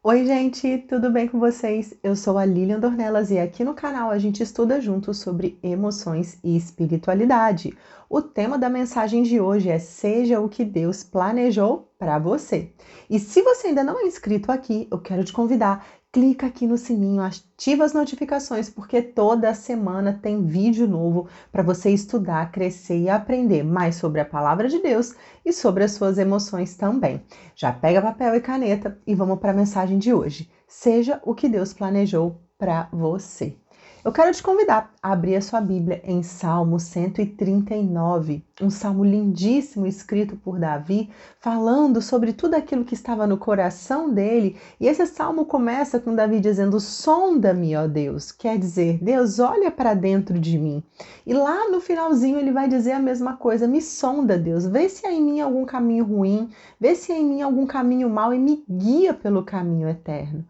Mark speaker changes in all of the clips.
Speaker 1: Oi, gente, tudo bem com vocês? Eu sou a Lilian Dornelas e aqui no canal a gente estuda juntos sobre emoções e espiritualidade. O tema da mensagem de hoje é Seja o que Deus planejou para você. E se você ainda não é inscrito aqui, eu quero te convidar, clica aqui no sininho, ativa as notificações, porque toda semana tem vídeo novo para você estudar, crescer e aprender mais sobre a palavra de Deus e sobre as suas emoções também. Já pega papel e caneta e vamos para a mensagem de hoje. Seja o que Deus planejou para você. Eu quero te convidar a abrir a sua Bíblia em Salmo 139, um salmo lindíssimo escrito por Davi, falando sobre tudo aquilo que estava no coração dele. E esse salmo começa com Davi dizendo: sonda-me, ó Deus. Quer dizer, Deus, olha para dentro de mim. E lá no finalzinho ele vai dizer a mesma coisa: me sonda, Deus, vê se há em mim algum caminho ruim, vê se há em mim algum caminho mau e me guia pelo caminho eterno.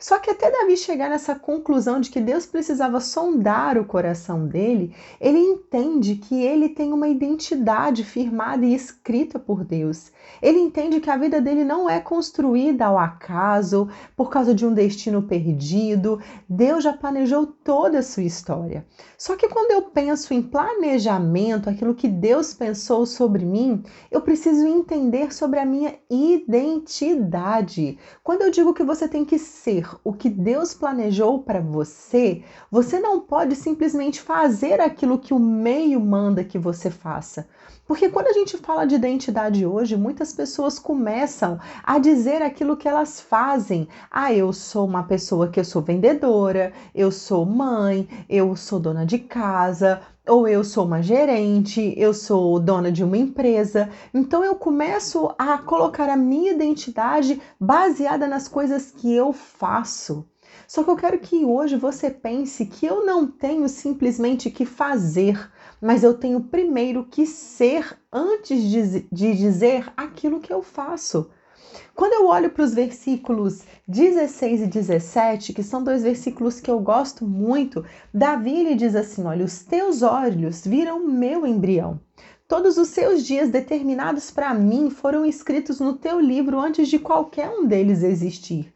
Speaker 1: Só que até Davi chegar nessa conclusão de que Deus precisava sondar o coração dele, ele entende que ele tem uma identidade firmada e escrita por Deus. Ele entende que a vida dele não é construída ao acaso, por causa de um destino perdido. Deus já planejou toda a sua história. Só que quando eu penso em planejamento, aquilo que Deus pensou sobre mim, eu preciso entender sobre a minha identidade. Quando eu digo que você tem que ser o que Deus planejou para você, você não pode simplesmente fazer aquilo que o meio manda que você faça. Porque quando a gente fala de identidade hoje, muitas pessoas começam a dizer aquilo que elas fazem. Ah, eu sou uma pessoa que eu sou vendedora, eu sou mãe, eu sou dona de casa, ou eu sou uma gerente, eu sou dona de uma empresa. Então eu começo a colocar a minha identidade baseada nas coisas que eu faço. Só que eu quero que hoje você pense que eu não tenho simplesmente que fazer, mas eu tenho primeiro que ser antes de dizer aquilo que eu faço. Quando eu olho para os versículos 16 e 17, que são dois versículos que eu gosto muito, Davi ele diz assim: olha, os teus olhos viram o meu embrião. Todos os seus dias determinados para mim foram escritos no teu livro antes de qualquer um deles existir.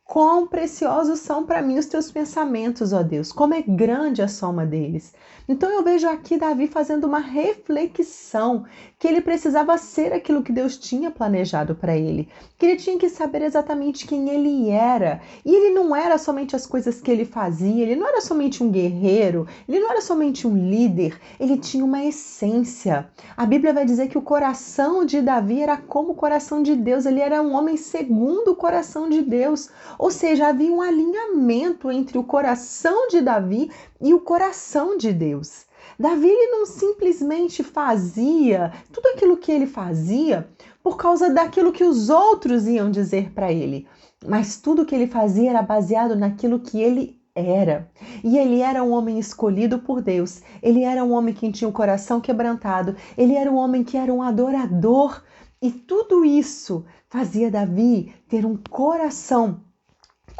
Speaker 1: Quão preciosos são para mim os teus pensamentos, ó Deus, como é grande a soma deles. Então eu vejo aqui Davi fazendo uma reflexão que ele precisava ser aquilo que Deus tinha planejado para ele, que ele tinha que saber exatamente quem ele era. E ele não era somente as coisas que ele fazia, ele não era somente um guerreiro, ele não era somente um líder, ele tinha uma essência. A Bíblia vai dizer que o coração de Davi era como o coração de Deus, ele era um homem segundo o coração de Deus. Ou seja, havia um alinhamento entre o coração de Davi e o coração de Deus. Davi ele não simplesmente fazia tudo aquilo que ele fazia por causa daquilo que os outros iam dizer para ele, mas tudo que ele fazia era baseado naquilo que ele era. E ele era um homem escolhido por Deus, ele era um homem que tinha o coração quebrantado, ele era um homem que era um adorador, e tudo isso fazia Davi ter um coração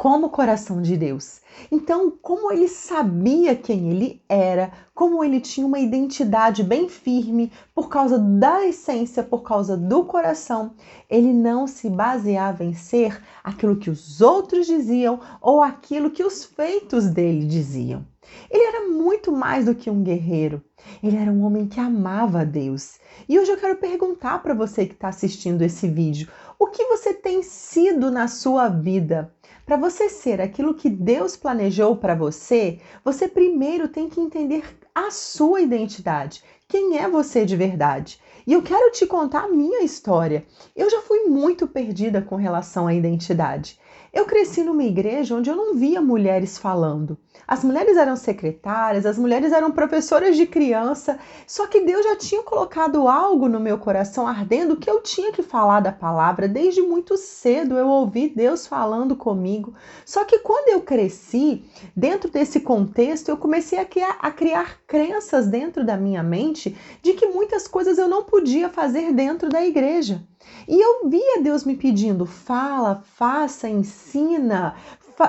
Speaker 1: como o coração de Deus. Então, como ele sabia quem ele era, como ele tinha uma identidade bem firme por causa da essência, por causa do coração, ele não se baseava em ser aquilo que os outros diziam ou aquilo que os feitos dele diziam. Ele era muito mais do que um guerreiro. Ele era um homem que amava a Deus. E hoje eu quero perguntar para você que está assistindo esse vídeo, o que você tem sido na sua vida? Para você ser aquilo que Deus planejou para você, você primeiro tem que entender a sua identidade. Quem é você de verdade? E eu quero te contar a minha história. Eu já fui muito perdida com relação à identidade. Eu cresci numa igreja onde eu não via mulheres falando. As mulheres eram secretárias, as mulheres eram professoras de criança, só que Deus já tinha colocado algo no meu coração ardendo que eu tinha que falar da palavra. Desde muito cedo eu ouvi Deus falando comigo. Só que quando eu cresci, dentro desse contexto, eu comecei a criar crenças dentro da minha mente de que muitas coisas eu não podia fazer dentro da igreja. E eu via Deus me pedindo, fala, faça, ensina,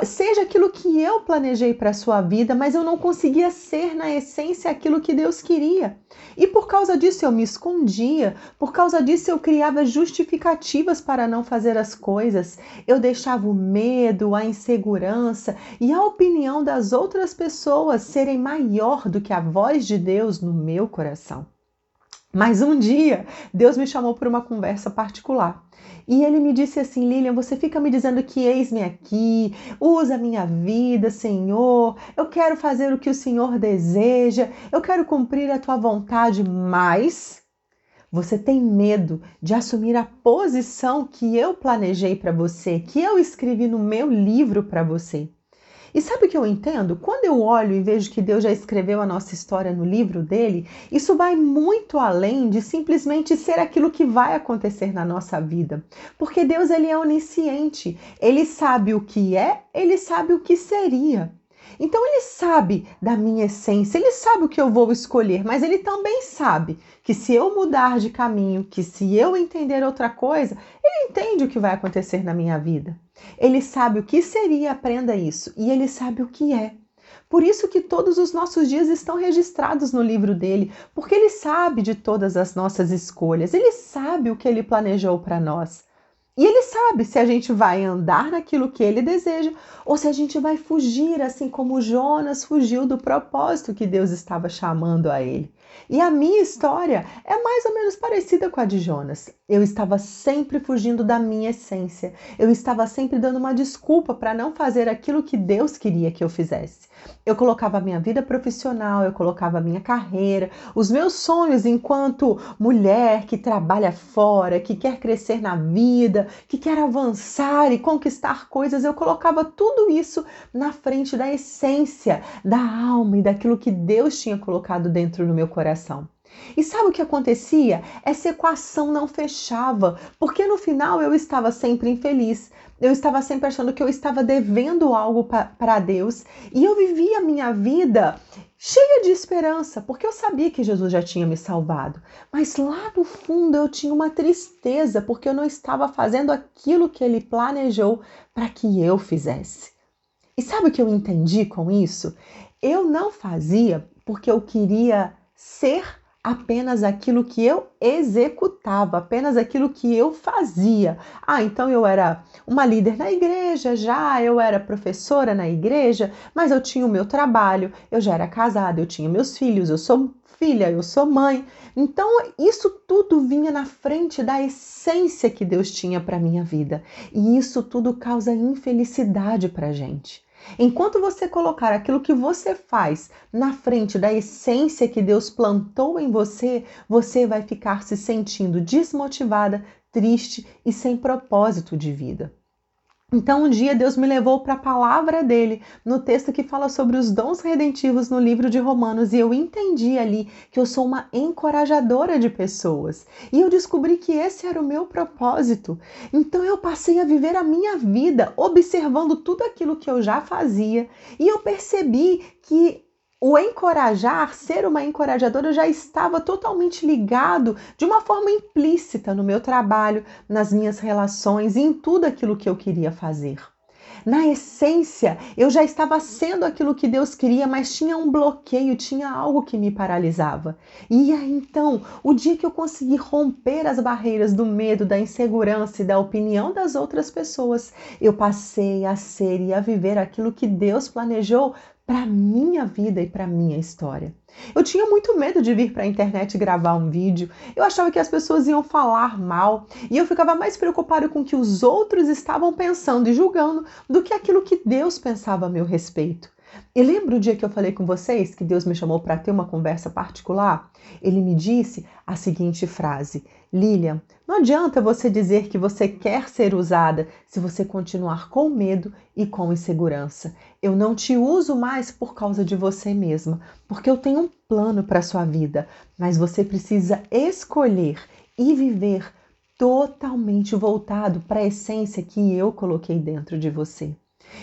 Speaker 1: seja aquilo que eu planejei para a sua vida, mas eu não conseguia ser na essência aquilo que Deus queria. E por causa disso eu me escondia, por causa disso eu criava justificativas para não fazer as coisas. Eu deixava o medo, a insegurança e a opinião das outras pessoas serem maior do que a voz de Deus no meu coração. Mas um dia, Deus me chamou para uma conversa particular. E ele me disse assim: Lilian, você fica me dizendo que eis-me aqui, usa a minha vida, Senhor, eu quero fazer o que o Senhor deseja, eu quero cumprir a tua vontade, mas você tem medo de assumir a posição que eu planejei para você, que eu escrevi no meu livro para você. E sabe o que eu entendo? Quando eu olho e vejo que Deus já escreveu a nossa história no livro dele, isso vai muito além de simplesmente ser aquilo que vai acontecer na nossa vida. Porque Deus, ele é onisciente, ele sabe o que é, ele sabe o que seria. Então ele sabe da minha essência, ele sabe o que eu vou escolher, mas ele também sabe que se eu mudar de caminho, que se eu entender outra coisa, ele entende o que vai acontecer na minha vida. Ele sabe o que seria, aprenda isso, e ele sabe o que é. Por isso que todos os nossos dias estão registrados no livro dele, porque ele sabe de todas as nossas escolhas, ele sabe o que ele planejou para nós. E ele sabe se a gente vai andar naquilo que ele deseja ou se a gente vai fugir, assim como Jonas fugiu do propósito que Deus estava chamando a ele. E a minha história é mais ou menos parecida com a de Jonas. Eu estava sempre fugindo da minha essência. Eu estava sempre dando uma desculpa para não fazer aquilo que Deus queria que eu fizesse. Eu colocava a minha vida profissional, eu colocava a minha carreira, os meus sonhos enquanto mulher que trabalha fora, que quer crescer na vida, que quer avançar e conquistar coisas, eu colocava tudo isso na frente da essência, da alma e daquilo que Deus tinha colocado dentro do meu coração. E sabe o que acontecia? Essa equação não fechava, porque no final eu estava sempre infeliz. Eu estava sempre achando que eu estava devendo algo para Deus e eu vivia a minha vida cheia de esperança, porque eu sabia que Jesus já tinha me salvado. Mas lá no fundo eu tinha uma tristeza, porque eu não estava fazendo aquilo que Ele planejou para que eu fizesse. E sabe o que eu entendi com isso? Eu não fazia porque eu queria ser apenas aquilo que eu executava, apenas aquilo que eu fazia. Então eu era uma líder na igreja, eu era professora na igreja, mas eu tinha o meu trabalho, eu já era casada, eu tinha meus filhos, eu sou filha, eu sou mãe. Então isso tudo vinha na frente da essência que Deus tinha para minha vida. E isso tudo causa infelicidade para gente. Enquanto você colocar aquilo que você faz na frente da essência que Deus plantou em você, você vai ficar se sentindo desmotivada, triste e sem propósito de vida. Então, um dia Deus me levou para a palavra dele, no texto que fala sobre os dons redentivos no livro de Romanos, e eu entendi ali que eu sou uma encorajadora de pessoas. E eu descobri que esse era o meu propósito. Então, eu passei a viver a minha vida observando tudo aquilo que eu já fazia, e eu percebi que o encorajar, ser uma encorajadora, já estava totalmente ligado de uma forma implícita no meu trabalho, nas minhas relações e em tudo aquilo que eu queria fazer. Na essência, eu já estava sendo aquilo que Deus queria, mas tinha um bloqueio, tinha algo que me paralisava. E aí então, o dia que eu consegui romper as barreiras do medo, da insegurança e da opinião das outras pessoas, eu passei a ser e a viver aquilo que Deus planejou para minha vida e para minha história. Eu tinha muito medo de vir para a internet gravar um vídeo. Eu achava que as pessoas iam falar mal e eu ficava mais preocupada com o que os outros estavam pensando e julgando do que aquilo que Deus pensava a meu respeito. E lembra o dia que eu falei com vocês que Deus me chamou para ter uma conversa particular? Ele me disse a seguinte frase: Lilian, não adianta você dizer que você quer ser usada se você continuar com medo e com insegurança. Eu não te uso mais por causa de você mesma, porque eu tenho um plano para a sua vida, mas você precisa escolher e viver totalmente voltado para a essência que eu coloquei dentro de você.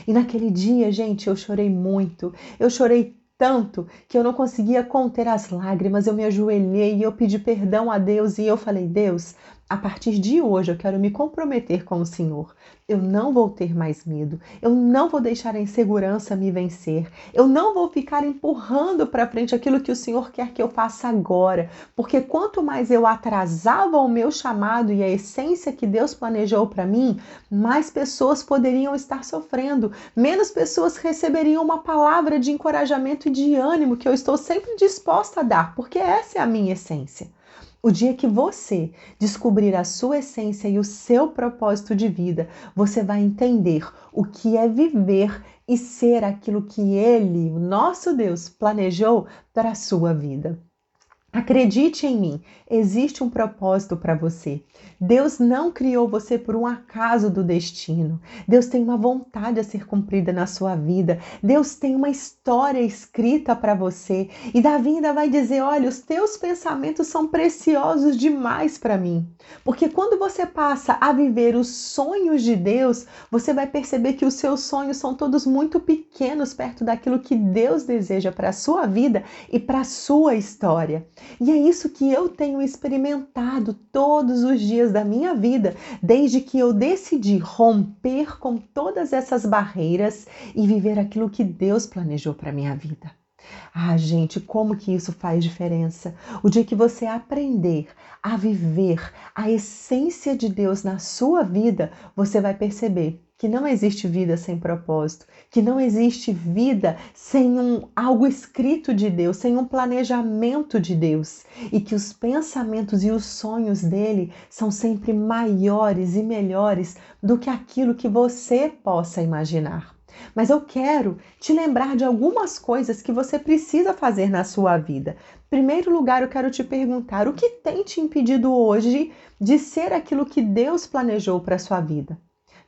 Speaker 1: E naquele dia, gente, eu chorei muito, eu chorei tanto que eu não conseguia conter as lágrimas, eu me ajoelhei e eu pedi perdão a Deus e eu falei: Deus, A partir de hoje eu quero me comprometer com o Senhor. Eu não vou ter mais medo. Eu não vou deixar a insegurança me vencer. Eu não vou ficar empurrando para frente aquilo que o Senhor quer que eu faça agora. Porque quanto mais eu atrasava o meu chamado e a essência que Deus planejou para mim, mais pessoas poderiam estar sofrendo. Menos pessoas receberiam uma palavra de encorajamento e de ânimo que eu estou sempre disposta a dar. Porque essa é a minha essência. O dia que você descobrir a sua essência e o seu propósito de vida, você vai entender o que é viver e ser aquilo que Ele, o nosso Deus, planejou para a sua vida. Acredite em mim, existe um propósito para você. Deus não criou você por um acaso do destino. Deus tem uma vontade a ser cumprida na sua vida. Deus tem uma história escrita para você. E Davi ainda vai dizer, olha, os teus pensamentos são preciosos demais para mim. Porque quando você passa a viver os sonhos de Deus, você vai perceber que os seus sonhos são todos muito pequenos perto daquilo que Deus deseja para a sua vida e para a sua história. E é isso que eu tenho experimentado todos os dias da minha vida, desde que eu decidi romper com todas essas barreiras e viver aquilo que Deus planejou para minha vida. Ah, gente, como que isso faz diferença? O dia que você aprender a viver a essência de Deus na sua vida, você vai perceber que não existe vida sem propósito, que não existe vida sem algo escrito de Deus, sem um planejamento de Deus, e que os pensamentos e os sonhos dele são sempre maiores e melhores do que aquilo que você possa imaginar. Mas eu quero te lembrar de algumas coisas que você precisa fazer na sua vida. Em primeiro lugar, eu quero te perguntar, o que tem te impedido hoje de ser aquilo que Deus planejou para a sua vida?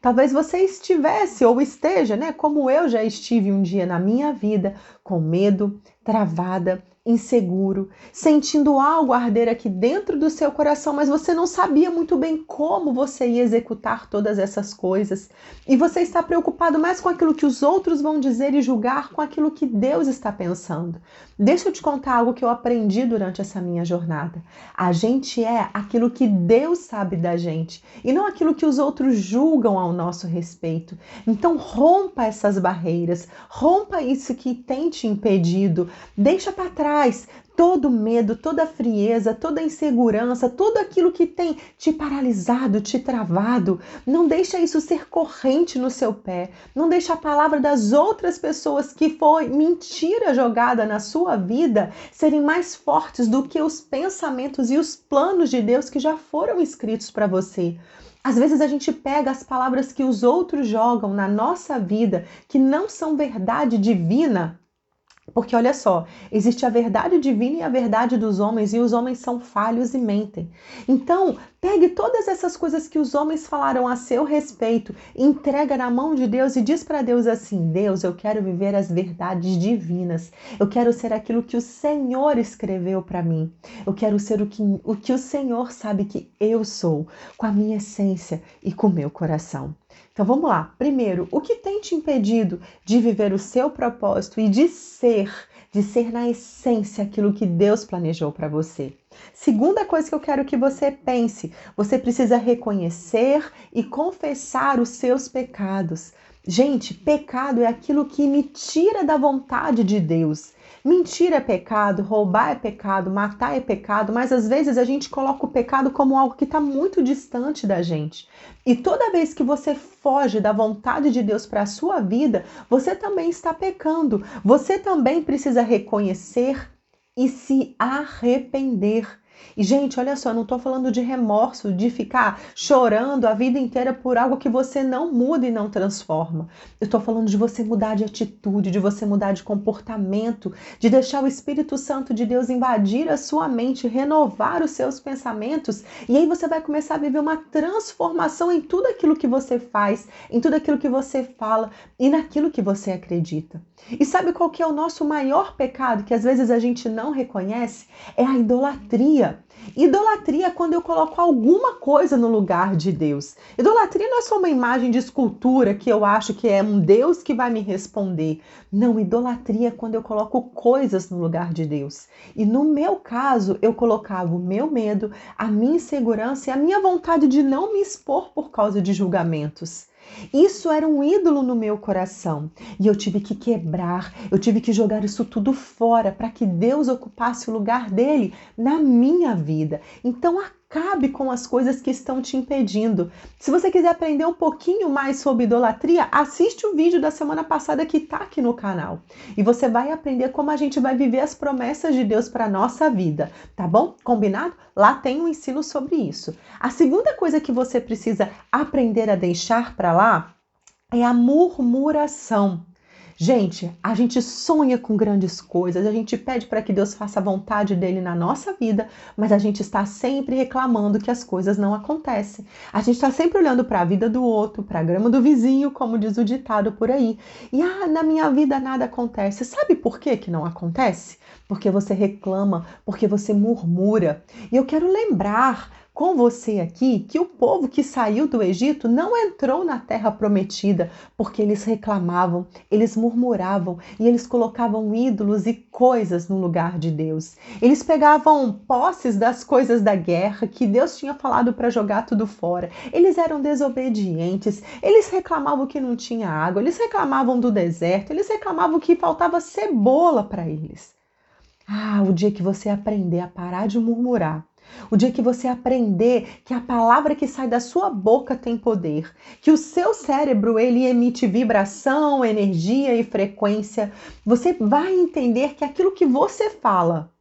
Speaker 1: Talvez você estivesse ou esteja, né, como eu já estive um dia na minha vida, com medo, travada, inseguro, sentindo algo arder aqui dentro do seu coração, mas você não sabia muito bem como você ia executar todas essas coisas. E você está preocupado mais com aquilo que os outros vão dizer e julgar com aquilo que Deus está pensando. Deixa eu te contar algo que eu aprendi durante essa minha jornada. A gente é aquilo que Deus sabe da gente e não aquilo que os outros julgam ao nosso respeito. Então rompa essas barreiras, rompa isso que tem te impedido, deixa para trás todo medo, toda frieza, toda insegurança, tudo aquilo que tem te paralisado, te travado. Não deixa isso ser corrente no seu pé. Não deixa a palavra das outras pessoas que foi mentira jogada na sua vida serem mais fortes do que os pensamentos e os planos de Deus que já foram escritos para você. Às vezes a gente pega as palavras que os outros jogam na nossa vida, que não são verdade divina, porque olha só, existe a verdade divina e a verdade dos homens, e os homens são falhos e mentem. Então, pegue todas essas coisas que os homens falaram a seu respeito, entrega na mão de Deus e diz para Deus assim, Deus, eu quero viver as verdades divinas, eu quero ser aquilo que o Senhor escreveu para mim, eu quero ser o que o Senhor sabe que eu sou, com a minha essência e com o meu coração. Então vamos lá. Primeiro, o que tem te impedido de viver o seu propósito e de ser na essência aquilo que Deus planejou para você? Segunda coisa que eu quero que você pense, você precisa reconhecer e confessar os seus pecados. Gente, pecado é aquilo que me tira da vontade de Deus. Mentir é pecado, roubar é pecado, matar é pecado, mas às vezes a gente coloca o pecado como algo que está muito distante da gente. E toda vez que você foge da vontade de Deus para a sua vida, você também está pecando. Você também precisa reconhecer e se arrepender. E, gente, olha só, eu não estou falando de remorso, de ficar chorando a vida inteira por algo que você não muda e não transforma. Eu estou falando de você mudar de atitude, de você mudar de comportamento, de deixar o Espírito Santo de Deus invadir a sua mente, renovar os seus pensamentos. E aí você vai começar a viver uma transformação em tudo aquilo que você faz, em tudo aquilo que você fala e naquilo que você acredita. E sabe qual que é o nosso maior pecado, que às vezes a gente não reconhece? É a idolatria. idolatria. Idolatria é quando eu coloco alguma coisa no lugar de Deus. Idolatria não é só uma imagem de escultura que eu acho que é um Deus que vai me responder. Não, idolatria é quando eu coloco coisas no lugar de Deus. E no meu caso, eu colocava o meu medo, a minha insegurança e a minha vontade de não me expor por causa de julgamentos. Isso era um ídolo no meu coração e eu tive que quebrar, eu tive que jogar isso tudo fora para que Deus ocupasse o lugar dele na minha vida. Então acabe com as coisas que estão te impedindo. Se você quiser aprender um pouquinho mais sobre idolatria, assiste o vídeo da semana passada que está aqui no canal. E você vai aprender como a gente vai viver as promessas de Deus para a nossa vida, tá bom? Combinado? Lá tem um ensino sobre isso. A segunda coisa que você precisa aprender a deixar para lá é a murmuração. Gente, a gente sonha com grandes coisas, a gente pede para que Deus faça a vontade dele na nossa vida, mas a gente está sempre reclamando que as coisas não acontecem. A gente está sempre olhando para a vida do outro, para a grama do vizinho, como diz o ditado por aí. E na minha vida nada acontece. Sabe por que que não acontece? Porque você reclama, porque você murmura. E eu quero lembrar com você aqui que o povo que saiu do Egito não entrou na terra prometida porque eles reclamavam, eles murmuravam e eles colocavam ídolos e coisas no lugar de Deus. Eles pegavam posses das coisas da guerra que Deus tinha falado para jogar tudo fora. Eles eram desobedientes, eles reclamavam que não tinha água, eles reclamavam do deserto, eles reclamavam que faltava cebola para eles. O dia que você aprender a parar de murmurar, o dia que você aprender que a palavra que sai da sua boca tem poder, que o seu cérebro ele emite vibração, energia e frequência, você vai entender que aquilo que você fala,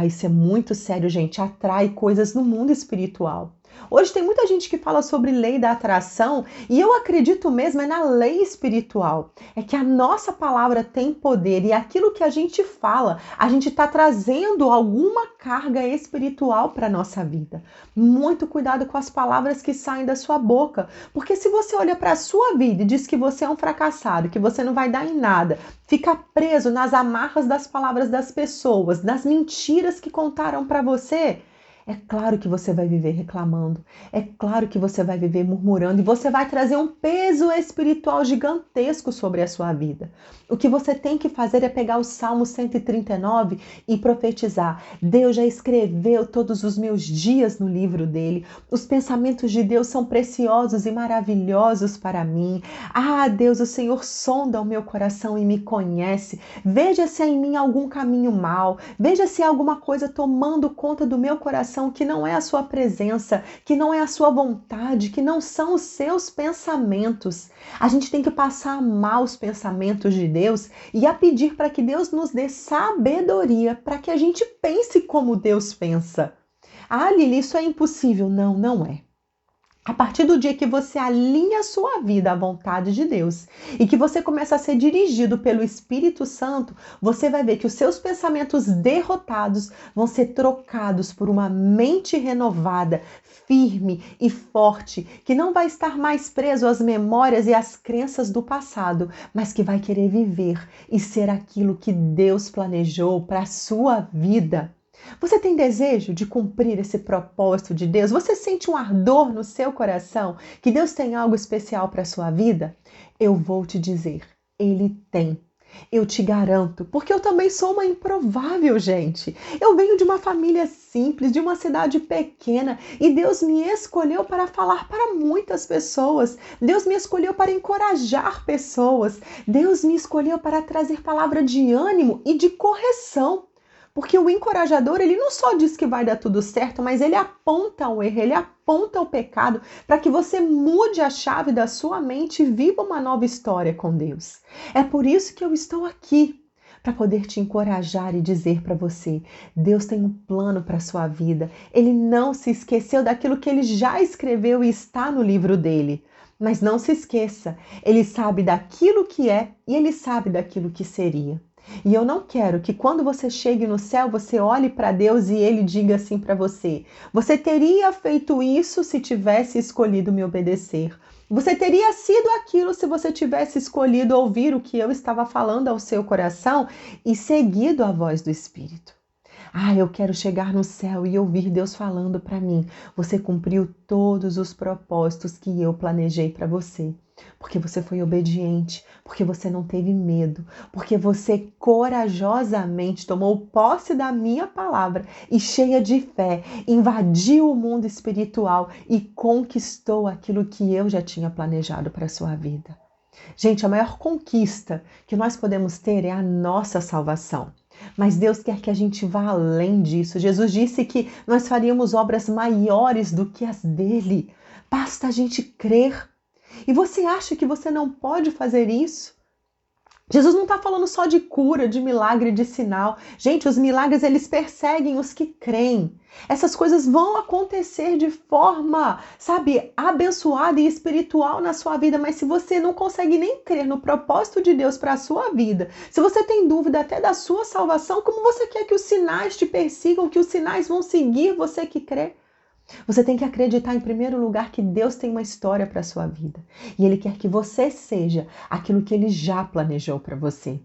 Speaker 1: isso é muito sério, gente, atrai coisas no mundo espiritual. Hoje tem muita gente que fala sobre lei da atração e eu acredito mesmo na lei espiritual. É que a nossa palavra tem poder e aquilo que a gente fala, a gente está trazendo alguma carga espiritual para a nossa vida. Muito cuidado com as palavras que saem da sua boca, porque se você olha para a sua vida e diz que você é um fracassado, que você não vai dar em nada, fica preso nas amarras das palavras das pessoas, das mentiras que contaram para você, é claro que você vai viver reclamando, é claro que você vai viver murmurando e você vai trazer um peso espiritual gigantesco sobre a sua vida. O que você tem que fazer é pegar o Salmo 139 e profetizar. Deus já escreveu todos os meus dias no livro dele. Os pensamentos de Deus são preciosos e maravilhosos para mim. Deus, o Senhor sonda o meu coração e me conhece. Veja se há em mim algum caminho mau. Veja se há alguma coisa tomando conta do meu coração que não é a sua presença, que não é a sua vontade, que não são os seus pensamentos. A gente tem que passar a amar os pensamentos de Deus e a pedir para que Deus nos dê sabedoria para que a gente pense como Deus pensa. Lili, isso é impossível. Não, não é. A partir do dia que você alinha a sua vida à vontade de Deus e que você começa a ser dirigido pelo Espírito Santo, você vai ver que os seus pensamentos derrotados vão ser trocados por uma mente renovada, firme e forte, que não vai estar mais preso às memórias e às crenças do passado, mas que vai querer viver e ser aquilo que Deus planejou para a sua vida. Você tem desejo de cumprir esse propósito de Deus? Você sente um ardor no seu coração que Deus tem algo especial para a sua vida? Eu vou te dizer, Ele tem. Eu te garanto, porque eu também sou uma improvável, gente. Eu venho de uma família simples, de uma cidade pequena, e Deus me escolheu para falar para muitas pessoas. Deus me escolheu para encorajar pessoas. Deus me escolheu para trazer palavra de ânimo e de correção. Porque o encorajador, ele não só diz que vai dar tudo certo, mas ele aponta o erro, ele aponta o pecado para que você mude a chave da sua mente e viva uma nova história com Deus. É por isso que eu estou aqui, para poder te encorajar e dizer para você, Deus tem um plano para a sua vida. Ele não se esqueceu daquilo que ele já escreveu e está no livro dele. Mas não se esqueça, ele sabe daquilo que é e ele sabe daquilo que seria. E eu não quero que quando você chegue no céu, você olhe para Deus e Ele diga assim para você, você teria feito isso se tivesse escolhido me obedecer. Você teria sido aquilo se você tivesse escolhido ouvir o que eu estava falando ao seu coração e seguido a voz do Espírito. Ah, eu quero chegar no céu e ouvir Deus falando para mim: você cumpriu todos os propósitos que eu planejei para você. Porque você foi obediente, porque você não teve medo, porque você corajosamente tomou posse da minha palavra e, cheia de fé, invadiu o mundo espiritual e conquistou aquilo que eu já tinha planejado para a sua vida. Gente, a maior conquista que nós podemos ter é a nossa salvação. Mas Deus quer que a gente vá além disso. Jesus disse que nós faríamos obras maiores do que as dele. Basta a gente crer. E você acha que você não pode fazer isso? Jesus não está falando só de cura, de milagre, de sinal. Gente, os milagres eles perseguem os que creem. Essas coisas vão acontecer de forma, sabe, abençoada e espiritual na sua vida, mas se você não consegue nem crer no propósito de Deus para a sua vida, se você tem dúvida até da sua salvação, como você quer que os sinais te persigam, que os sinais vão seguir você que crê? Você tem que acreditar, em primeiro lugar, que Deus tem uma história para a sua vida. E Ele quer que você seja aquilo que Ele já planejou para você.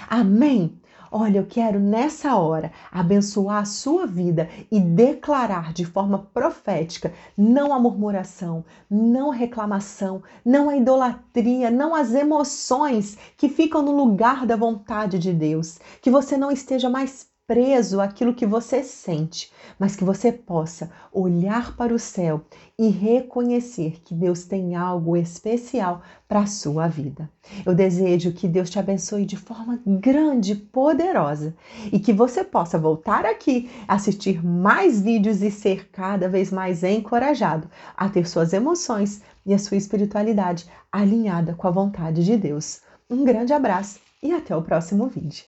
Speaker 1: Amém? Olha, eu quero nessa hora abençoar a sua vida e declarar de forma profética não a murmuração, não a reclamação, não a idolatria, não as emoções que ficam no lugar da vontade de Deus. Que você não esteja mais preso àquilo que você sente, mas que você possa olhar para o céu e reconhecer que Deus tem algo especial para a sua vida. Eu desejo que Deus te abençoe de forma grande, poderosa, e que você possa voltar aqui, assistir mais vídeos e ser cada vez mais encorajado a ter suas emoções e a sua espiritualidade alinhada com a vontade de Deus. Um grande abraço e até o próximo vídeo.